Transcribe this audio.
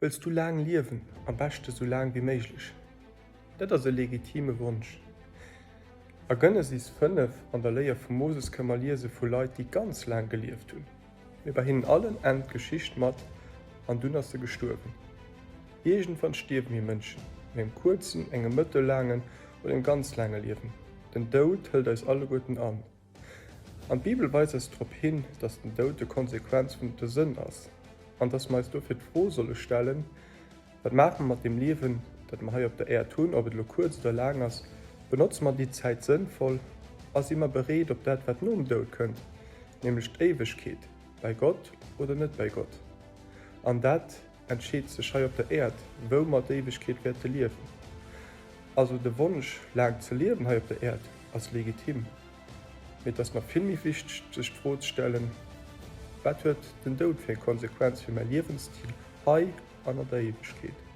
Willst du lang liewen, am beste so lang wie méiglech? Dat ass e legitime Wunsch. A gënne sis 5 an der Léier vum Moses këmmer liese vu Leiit, die ganz lang gelieft hunn. Iwer hinnen allen end Geschicht mat an dunner se gesturwen. Egent van stief mir Mënschen, wém kurzen engem Mëttelangen oder en ganz lange liewen. Den Doud hëlt eis alle Guten an. An Bibel weis es trop hin, dats den Doud de Konsequenz vun de Sinn ass. An das meist du fir d'Fro solle stellen, wat machen mat dem Liewen, dat ma hai op der Erde tun, ob et lo kurz oder lang ass, benutzt man die Zeit sinnvoll, as immer bereet, ob dat wat nun Doud könnt, nämlich d'Ewegkeet, bei Gott oder net bei Gott. An dat entscheet se schei op der Erde, wo mat d'Ewegkeet werte liewen. Also de Wunsch, lang ze leben hai op der Erde, als legitim. Mit das ma filmmi wichtig sech vorstellen, wat huet den Doud fir Konsequenz fir mein Lebensstil hai an der Ewegkeet.